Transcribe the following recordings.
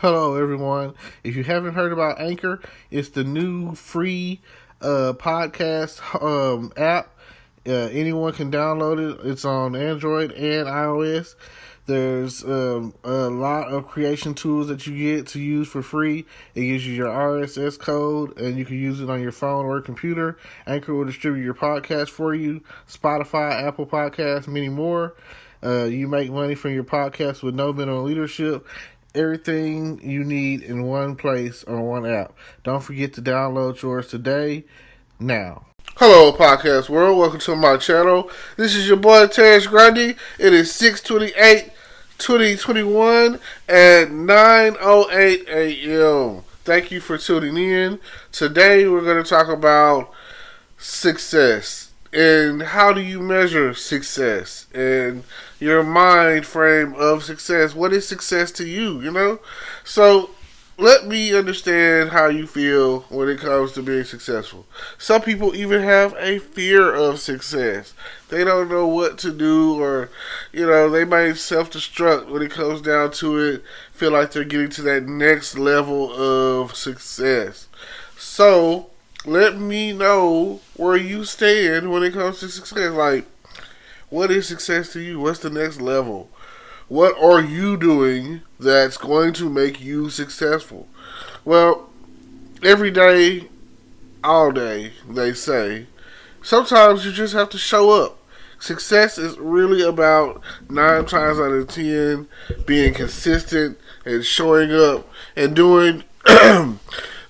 Hello, everyone. If you haven't heard about Anchor, it's the new free podcast app. Anyone can download it. It's on Android and iOS. There's a lot of creation tools that you get to use for free. It gives you your RSS code, and you can use it on your phone or computer. Anchor will distribute your podcast for you. Spotify, Apple Podcasts, many more. You make money from your podcast with no minimum leadership. Everything you need in one place on one app. Don't forget to download yours today, now. Hello, podcast world. Welcome to my channel. This is your boy, Terrence Grundy. It is 6/28/2021 at 9:08 a.m. Thank you for tuning in. Today, we're going to talk about success. And how do you measure success? And your mind frame of success. What is success to you, So, let me understand how you feel when it comes to being successful. Some people even have a fear of success. They don't know what to do, or, they might self-destruct when it comes down to it. Feel like they're getting to that next level of success. So, let me know where you stand when it comes to success. Like, what is success to you? What's the next level? What are you doing that's going to make you successful? Well, every day, all day, they say, sometimes you just have to show up. Success is really about 9 times out of 10 being consistent and showing up and doing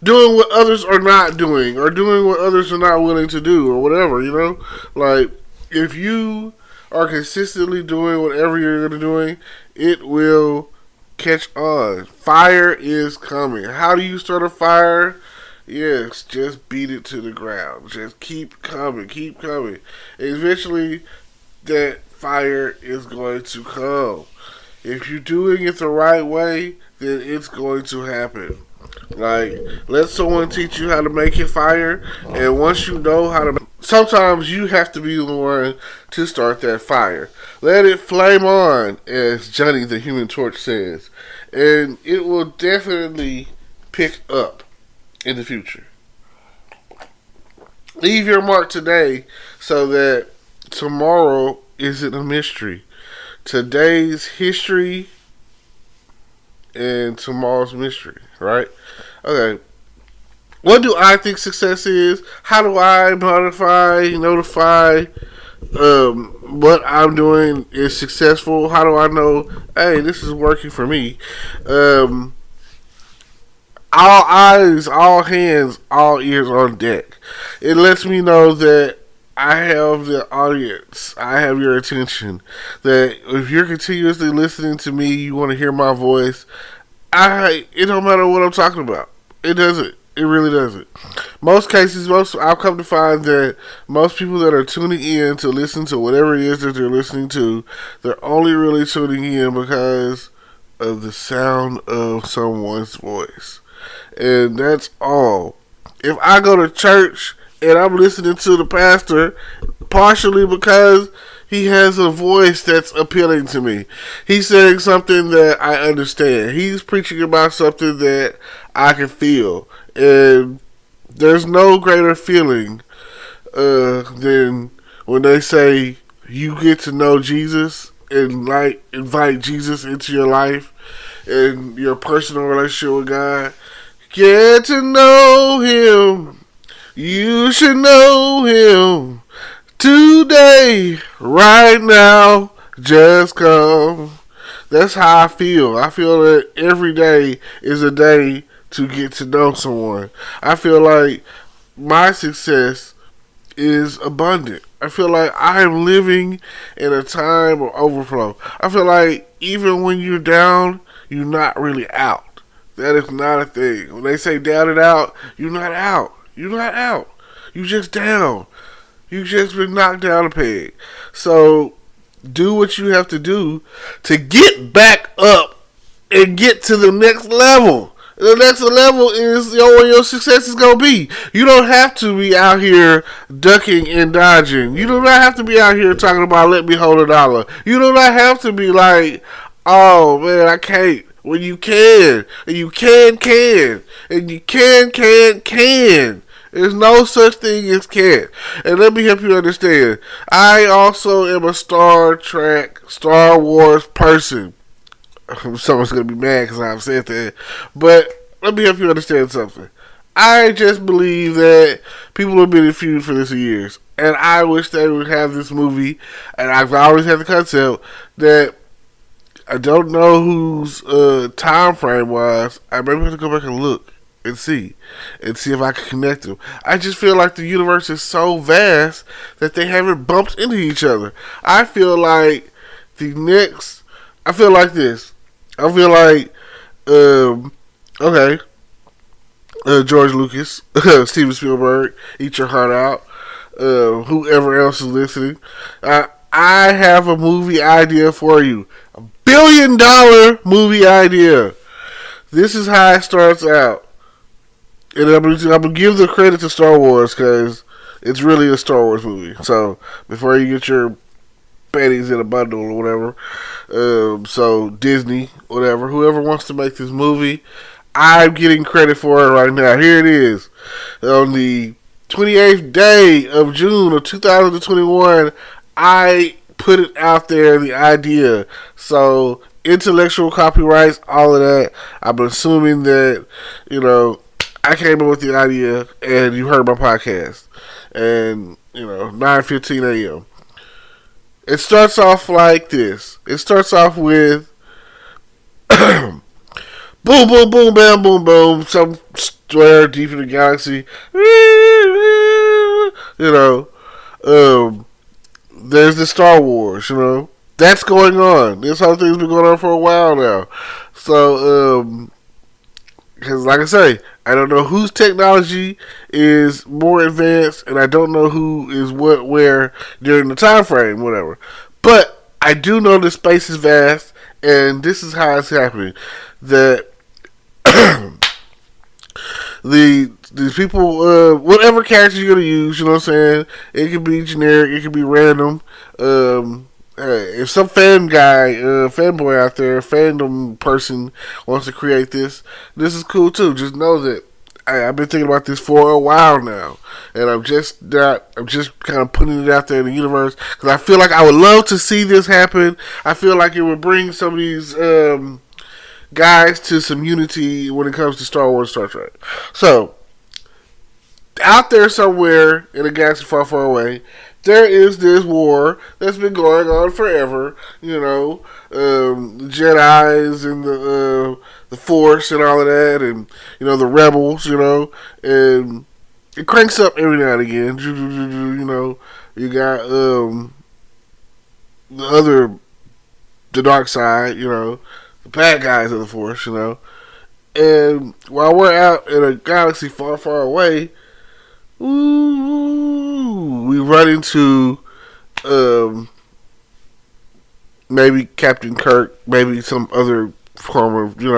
doing what others are not doing, or doing what others are not willing to do, or whatever, Like, if you are consistently doing whatever you're doing, it will catch on. Fire is coming. How do you start a fire? Yes, just beat it to the ground. Just keep coming, keep coming. Eventually, that fire is going to come. If you're doing it the right way, then it's going to happen. Like, let someone teach you how to make a fire, and once you know how to, sometimes you have to be the one to start that fire. Let it flame on, as Johnny the Human Torch says, and it will definitely pick up in the future. Leave your mark today so that tomorrow isn't a mystery. Today's history and tomorrow's mystery, right? Okay. What do I think success is? How do I notify what I'm doing is successful? How do I know, hey, this is working for me? All eyes, all hands, all ears on deck. It lets me know that I have the audience. I have your attention. That if you're continuously listening to me, you want to hear my voice, it don't matter what I'm talking about. It doesn't. It really doesn't. Most cases, I've come to find that most people that are tuning in to listen to whatever it is that they're listening to, they're only really tuning in because of the sound of someone's voice. And that's all. If I go to church and I'm listening to the pastor, partially because he has a voice that's appealing to me. He's saying something that I understand. He's preaching about something that I can feel. And there's no greater feeling than when they say you get to know Jesus and invite Jesus into your life and your personal relationship with God. Get to know Him. You should know Him today, right now, just come. That's how I feel. I feel that every day is a day to get to know someone. I feel like my success is abundant. I feel like I am living in a time of overflow. I feel like even when you're down, you're not really out. That is not a thing. When they say down and out, you're not out. You're not out. You just down. You just been knocked down a peg. So do what you have to do to get back up and get to the next level. The next level is where your success is going to be. You don't have to be out here ducking and dodging. You do not have to be out here talking about let me hold $1. You do not have to be like, oh man, I can't. when you can, and you can, and you can. There's no such thing as can't. And let me help you understand. I also am a Star Trek, Star Wars person. Someone's going to be mad because I've said that. But let me help you understand something. I just believe that people have been in feud for this for years. And I wish they would have this movie. And I've always had the concept that I don't know whose time frame was. I maybe have to go back and look and see if I can connect them. I just feel like the universe is so vast that they haven't bumped into each other. I feel like I feel like this. I feel like, okay, George Lucas, Steven Spielberg, eat your heart out. Whoever else is listening, I have a movie idea for you. $1 billion movie idea. This is how it starts out. And I'm gonna give the credit to Star Wars because it's really a Star Wars movie. So before you get your panties in a bundle or whatever, so Disney, whatever, whoever wants to make this movie, I'm getting credit for it right now. Here it is. On the 28th day of June of 2021, I put it out there, the idea. So intellectual copyrights, all of that. I'm assuming that, I came up with the idea and you heard my podcast. And, 9:15 a.m. It starts off like this. It starts off with boom, boom, boom, bam, boom, boom. Somewhere deep in the galaxy. There's the Star Wars, That's going on. This whole thing's been going on for a while now. So, because like I say, I don't know whose technology is more advanced, and I don't know who is what, where during the time frame, whatever. But I do know the space is vast, and this is how it's happening. That these people, whatever character you're gonna use, you know what I'm saying? It can be generic, it can be random. If some fanboy out there, fandom person wants to create this is cool too. Just know that I've been thinking about this for a while now, and I'm just kind of putting it out there in the universe because I feel like I would love to see this happen. I feel like it would bring some of these guys to some unity when it comes to Star Wars, Star Trek. So, out there somewhere in a galaxy far, far away, there is this war that's been going on forever. The Jedis and the Force and all of that, and the rebels. And it cranks up every now and again. You got the dark side. The bad guys of the Force. And while we're out in a galaxy far, far away, we run into maybe Captain Kirk, maybe some other form of, you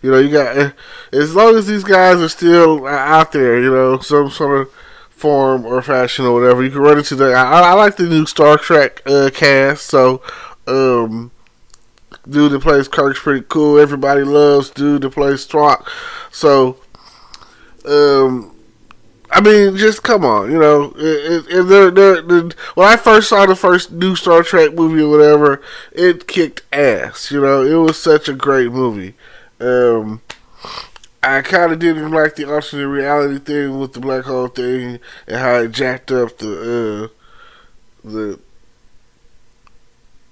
got, as long as these guys are still out there, some sort of form or fashion or whatever, you can run into that. I like the new Star Trek cast, so dude that plays Kirk's pretty cool. Everybody loves dude that plays Spock. So, I mean, just come on, when I first saw the first new Star Trek movie or whatever, it kicked ass. It was such a great movie. I kind of didn't like the alternate reality thing with the black hole thing and how it jacked up the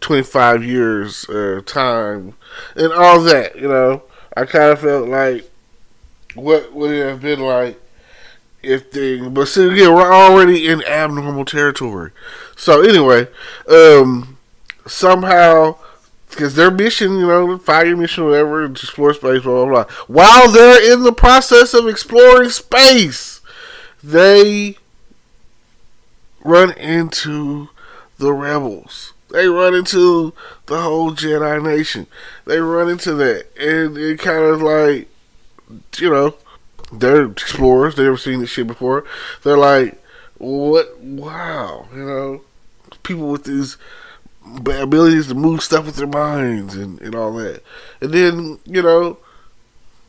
25 years time and all that. I kind of felt like what would it have been like but see, again, we're already in abnormal territory. So anyway, somehow, because their mission, 5-year mission, whatever, to explore space, blah, blah, blah. While they're in the process of exploring space, they run into the rebels. They run into the whole Jedi Nation. They run into that. And it kind of like, they're explorers. They've never seen this shit before. They're like, what? Wow. People with these abilities to move stuff with their minds and all that. And then,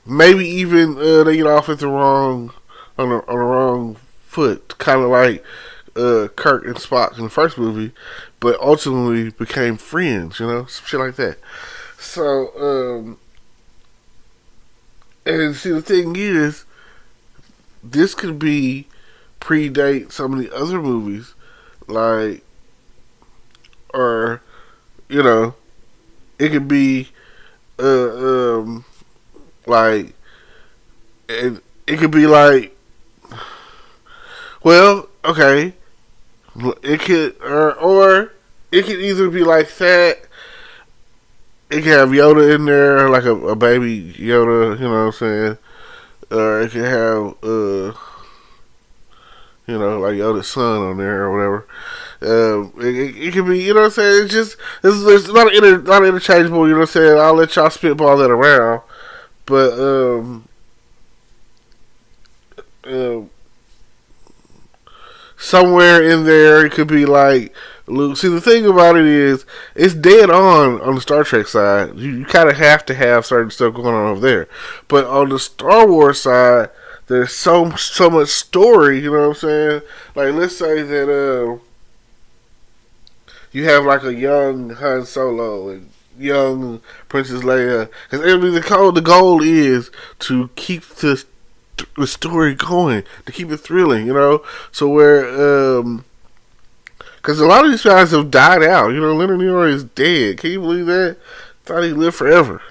maybe even they get off at the wrong on the wrong foot, kind of like Kirk and Spock in the first movie, but ultimately became friends. Some shit like that. So, and see, the thing is, this could be predate some of the other movies, like, or it could be, like, it could be like, well, okay, it could, or it could either be like that. It can have Yoda in there, like a baby Yoda, you know what I'm saying? Or it can have, like Yoda's son on there or whatever. It can be, you know what I'm saying? It's just, there's a lot of interchangeable, you know what I'm saying? I'll let y'all spitball that around. But, somewhere in there, it could be like Luke. See, the thing about it is, it's dead on the Star Trek side. You kind of have to have certain stuff going on over there. But on the Star Wars side, there's so much story. You know what I'm saying? Like, let's say that you have like a young Han Solo and young Princess Leia, because the goal is to keep the story going, to keep it thrilling, So where, because a lot of these guys have died out. Leonard Nimoy is dead. Can you believe that? Thought he lived forever.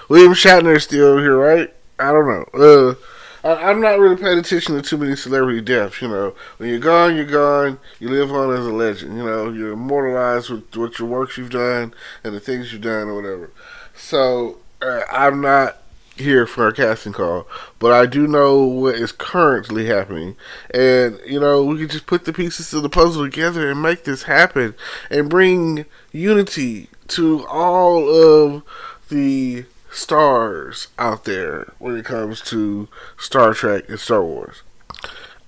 William Shatner is still here, right? I don't know. I'm not really paying attention to too many celebrity deaths. When you're gone, you're gone. You live on as a legend. You're immortalized with what your works you've done and the things you've done or whatever. So, I'm not here for a casting call, but I do know what is currently happening. And, we can just put the pieces of the puzzle together and make this happen and bring unity to all of the stars out there when it comes to Star Trek and Star Wars.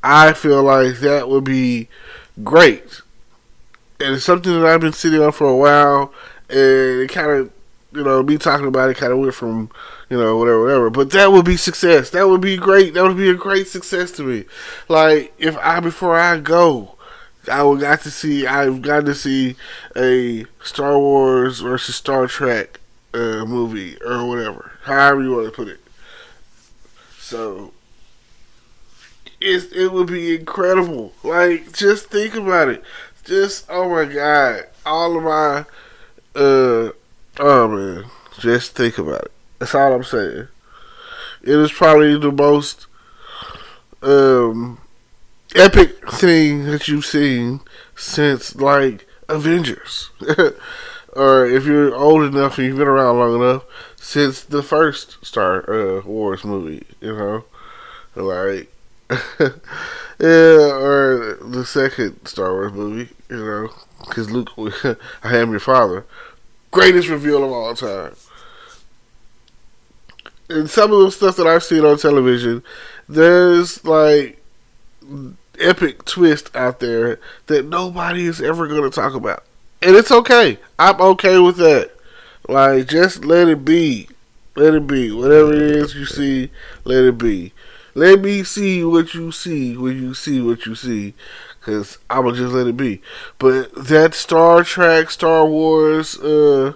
I feel like that would be great. And it's something that I've been sitting on for a while, and it kind of, me talking about it kind of went from, whatever. But that would be success. That would be great. That would be a great success to me. Like, before I go, I've got to see a Star Wars versus Star Trek movie or whatever, however you want to put it. So it would be incredible. Like, just think about it. Just, oh my God, all of my oh man, just think about it. That's all I'm saying. It is probably the most epic thing that you've seen since, like, Avengers. Or if you're old enough and you've been around long enough, since the first Star Wars movie, like, yeah, or the second Star Wars movie, because Luke, I am your father, greatest reveal of all time. And some of the stuff that I've seen on television, there's like epic twist out there that nobody is ever going to talk about. And it's okay. I'm okay with that. Like, just let it be. Let it be. Whatever it is you see, let it be. Let me see what you see when you see what you see. Because I'm going to just let it be. But that Star Trek, Star Wars, oh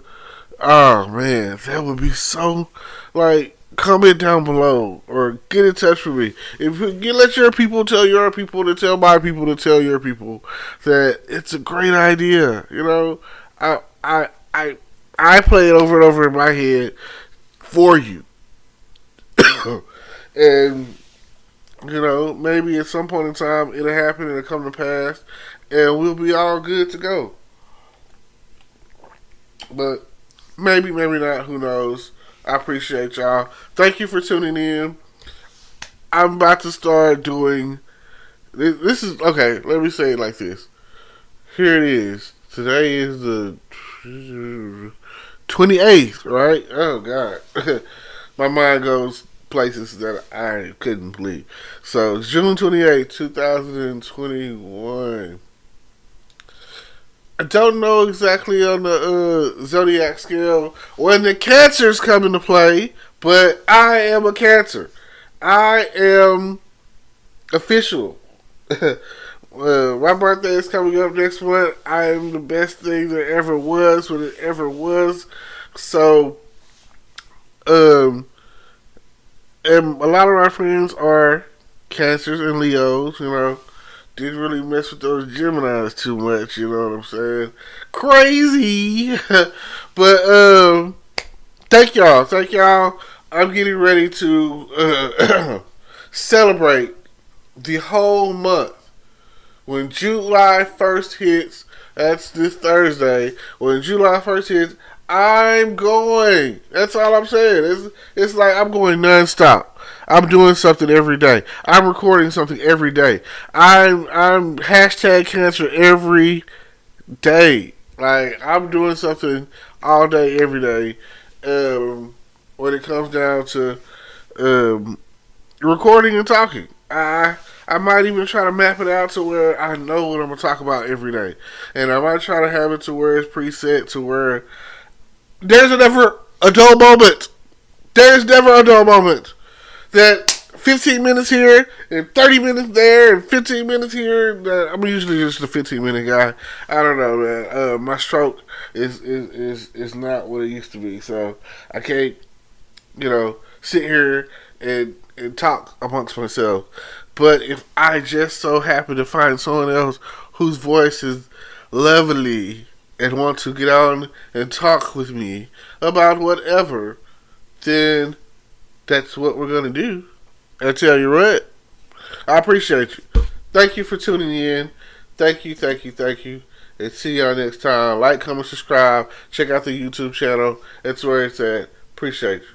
man, that would be so, like, comment down below or get in touch with me. If you let your people to tell my people to tell your people that it's a great idea. I play it over and over in my head for you. And maybe at some point in time it'll happen and it'll come to pass and we'll be all good to go. But maybe not, who knows. I appreciate y'all. Thank you for tuning in. I'm about to start doing this is okay, let me say it like this. Here it is. Today is the 28th, right? Oh God. My mind goes places that I couldn't believe. So June 28th, 2021. I don't know exactly on the zodiac scale when the cancers come into play, but I am a Cancer. I am official. My birthday is coming up next month. I am the best thing there ever was when it ever was. So, and a lot of my friends are Cancers and Leos, you know. Didn't really mess with those Geminis too much, you know what I'm saying? Crazy! But, thank y'all. I'm getting ready to celebrate the whole month. When July 1st hits, that's this Thursday. When July 1st hits, I'm going. That's all I'm saying. It's like I'm going nonstop. I'm doing something every day. I'm recording something every day. I'm hashtag Cancer every day. Like I'm doing something all day, every day. When it comes down to recording and talking, I might even try to map it out to where I know what I'm gonna talk about every day, and I might try to have it to where it's preset to where there's never a dull moment. There's never a dull moment. That 15 minutes here and 30 minutes there and 15 minutes here. I'm usually just a 15-minute guy. I don't know, man. My stroke is not what it used to be, so I can't, sit here and talk amongst myself. But if I just so happen to find someone else whose voice is lovely and want to get on and talk with me about whatever, then that's what we're going to do. I tell you what, I appreciate you. Thank you for tuning in. Thank you. And see y'all next time. Like, comment, subscribe. Check out the YouTube channel. That's where it's at. Appreciate you.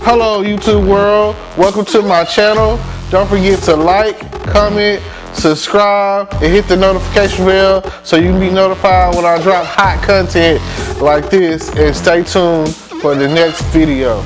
Hello, YouTube world. Welcome to my channel. Don't forget to like, comment, subscribe, and hit the notification bell so you can be notified when I drop hot content like this. And stay tuned for the next video.